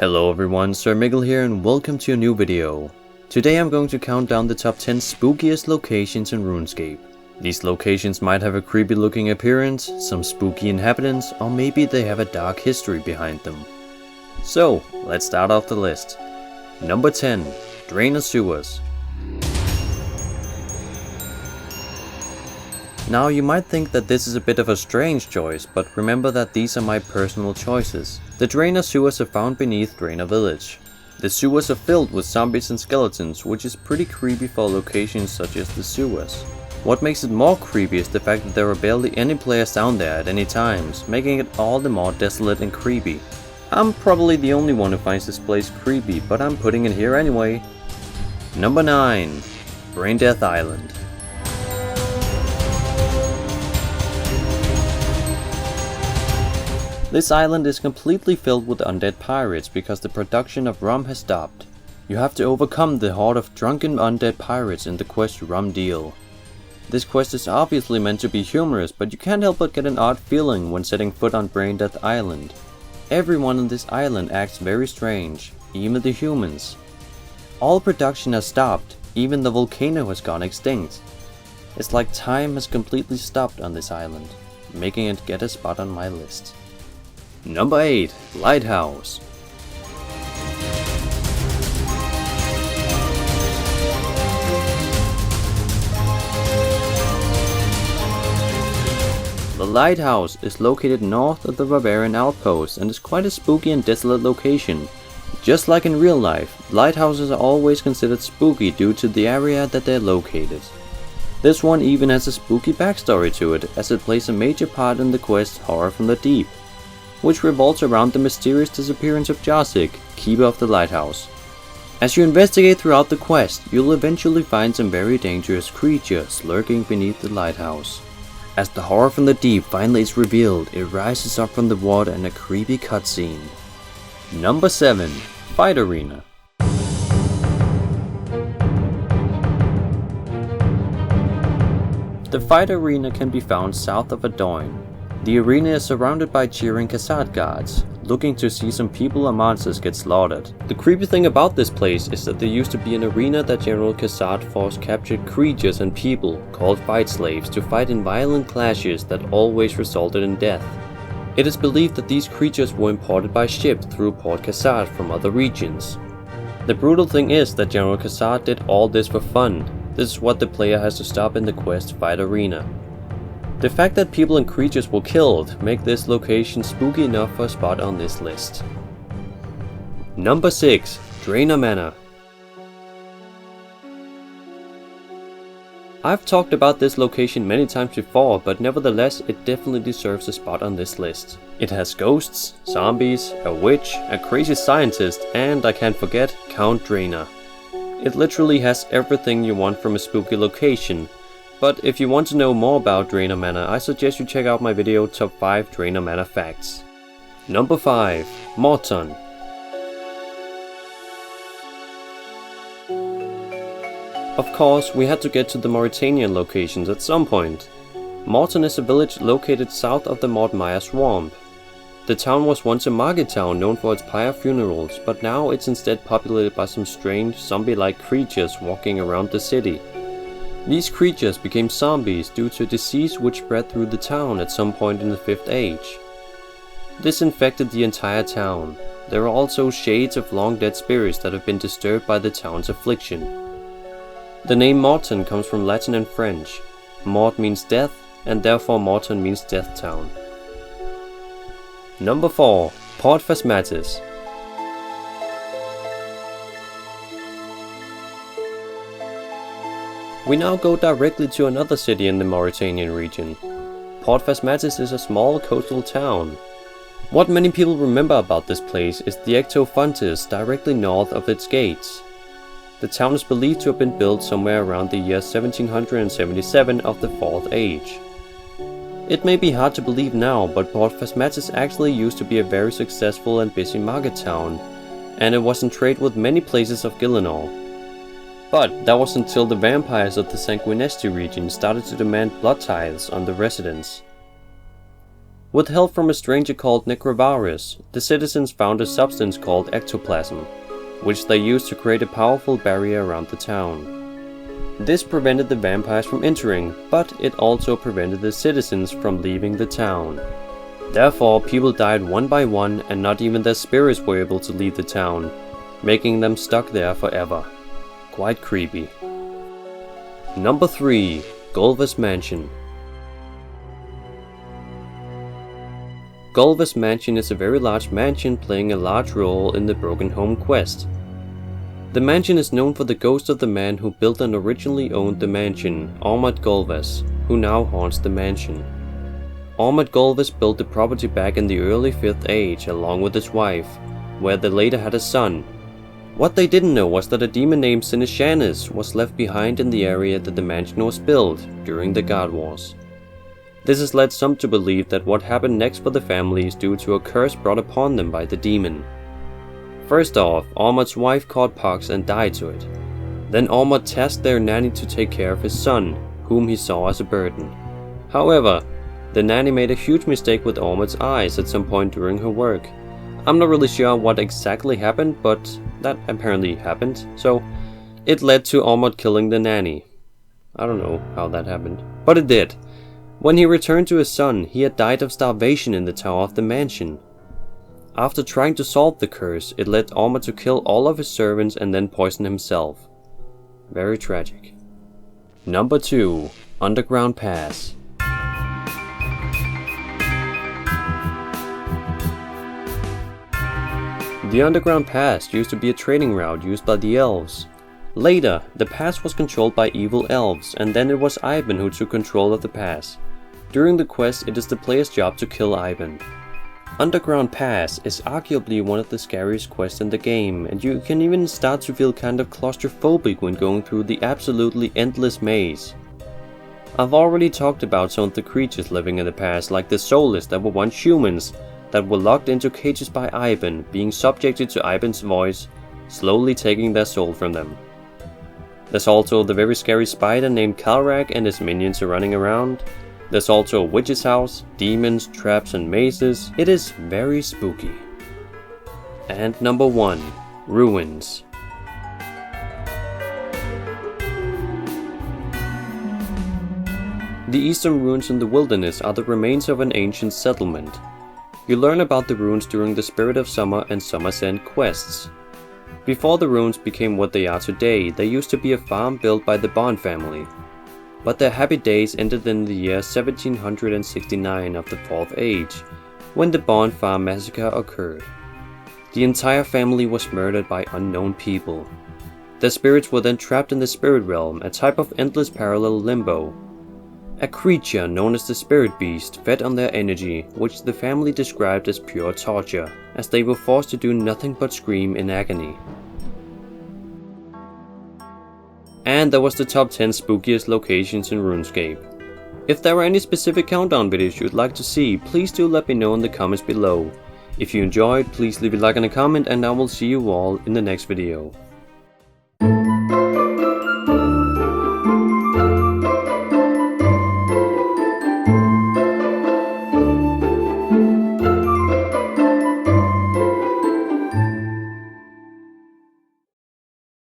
Hello everyone, TheSirMikkel here and welcome to a new video. Today I'm going to count down the top 10 spookiest locations in RuneScape. These locations might have a creepy looking appearance, some spooky inhabitants, or maybe they have a dark history behind them. So, let's start off the list. Number 10. DRAYNOR sewers. Now you might think that this is a bit of a strange choice, but remember that these are my personal choices. The DRAYNOR sewers are found beneath DRAYNOR village. The sewers are filled with zombies and skeletons, which is pretty creepy for locations such as the sewers. What makes it more creepy is the fact that there are barely any players down there at any times, making it all the more desolate and creepy. I'm probably the only one who finds this place creepy, but I'm putting it here anyway. Number 9. BRAINDEATH Island. This island is completely filled with undead pirates because the production of rum has stopped. You have to overcome the horde of drunken undead pirates in the quest Rum Deal. This quest is obviously meant to be humorous, but you can't help but get an odd feeling when setting foot on BRAINDEATH Island. Everyone on this island acts very strange, even the humans. All production has stopped, even the volcano has gone extinct. It's like time has completely stopped on this island, making it get a spot on my list. Number 8. Lighthouse. The lighthouse is located north of the Barbarian outpost and is quite a spooky and desolate location. Just like in real life, lighthouses are always considered spooky due to the area that they're located. This one even has a spooky backstory to it, as it plays a major part in the quest Horror from the Deep, which revolves around the mysterious disappearance of Jarzik, keeper of the lighthouse. As you investigate throughout the quest, you'll eventually find some very dangerous creatures lurking beneath the lighthouse. As the Horror from the Deep finally is revealed, it rises up from the water in a creepy cutscene. Number 7. Fight Arena. The Fight Arena can be found south of Adoin. The arena is surrounded by cheering Khazad guards, looking to see some people or monsters get slaughtered. The creepy thing about this place is that there used to be an arena that General Khazad force captured creatures and people, called fight slaves, to fight in violent clashes that always resulted in death. It is believed that these creatures were imported by ship through Port Khazad from other regions. The brutal thing is that General Khazad did all this for fun. This is what the player has to stop in the quest Fight Arena. The fact that people and creatures were killed make this location spooky enough for a spot on this list. Number 6. DRAYNOR Manor. I've talked about this location many times before, but nevertheless it definitely deserves a spot on this list. It has ghosts, zombies, a witch, a crazy scientist, and I can't forget Count Draynor. It literally has everything you want from a spooky location. But if you want to know more about DRAYNOR Manor, I suggest you check out my video Top 5 DRAYNOR Manor Facts. Number 5. MORT'TON. Of course, we had to get to the Mauritanian locations at some point. MORT'TON is a village located south of the Mort Maya swamp. The town was once a market town known for its pyre funerals, but now it's instead populated by some strange zombie-like creatures walking around the city. These creatures became zombies due to a disease which spread through the town at some point in the 5th Age. This infected the entire town. There are also shades of long dead spirits that have been disturbed by the town's affliction. The name MORT'TON comes from Latin and French. Mort means death, and therefore MORT'TON means Death Town. Number 4. Port Phasmatis. We now go directly to another city in the Mauritanian region. Port Phasmatis is a small coastal town. What many people remember about this place is the Ecto Fontes directly north of its gates. The town is believed to have been built somewhere around the year 1777 of the 4th Age. It may be hard to believe now, but Port Phasmatis actually used to be a very successful and busy market town, and it was in trade with many places of Gillinor. But that was until the vampires of the Sanguinesti region started to demand blood tithes on the residents. With help from a stranger called Necrovirus, the citizens found a substance called ectoplasm, which they used to create a powerful barrier around the town. This prevented the vampires from entering, but it also prevented the citizens from leaving the town. Therefore, people died one by one and not even their spirits were able to leave the town, making them stuck there forever. Quite creepy. Number 3. Gulvas Mansion. Gulvas Mansion is a very large mansion playing a large role in the Broken Home quest. The mansion is known for the ghost of the man who built and originally owned the mansion, Gulvas, who now haunts the mansion. Gulvas built the property back in the early 5th age along with his wife, where they later had a son. What they didn't know was that a demon named Sinishanis was left behind in the area that the mansion was built during the God Wars. This has led some to believe that what happened next for the family is due to a curse brought upon them by the demon. First off, Ormod's wife caught pox and died to it. Then Ormod tasked their nanny to take care of his son, whom he saw as a burden. However, the nanny made a huge mistake with Ormod's eyes at some point during her work. I'm not really sure what exactly happened, but that apparently happened, so it led to Ormod killing the nanny. I don't know how that happened, but it did. When he returned to his son, he had died of starvation in the tower of the mansion. After trying to solve the curse, it led Ormod to kill all of his servants and then poison himself. Very tragic. Number 2. Underground Pass. The Underground Pass used to be a trading route used by the elves. Later, the pass was controlled by evil elves, and then it was Ivan who took control of the pass. During the quest, it is the player's job to kill Ivan. Underground Pass is arguably one of the scariest quests in the game, and you can even start to feel kind of claustrophobic when going through the absolutely endless maze. I've already talked about some of the creatures living in the pass, like the soulless that were once humans, that were locked into cages by Ivan, being subjected to Ivan's voice, slowly taking their soul from them. There's also the very scary spider named Kalrak and his minions are running around. There's also a witch's house, demons, traps and mazes. It is very spooky. And number 1. Ruins. The eastern ruins in the wilderness are the remains of an ancient settlement. You learn about the ruins during the Spirit of Summer and Summer's End quests. Before the ruins became what they are today, there used to be a farm built by the Bond family. But their happy days ended in the year 1769 of the 4th Age, when the Bond Farm massacre occurred. The entire family was murdered by unknown people. Their spirits were then trapped in the spirit realm, a type of endless parallel limbo. A creature known as the Spirit Beast fed on their energy, which the family described as pure torture, as they were forced to do nothing but scream in agony. And that was the top 10 spookiest locations in RuneScape. If there are any specific countdown videos you'd like to see, please do let me know in the comments below. If you enjoyed, please leave a like and a comment, and I will see you all in the next video.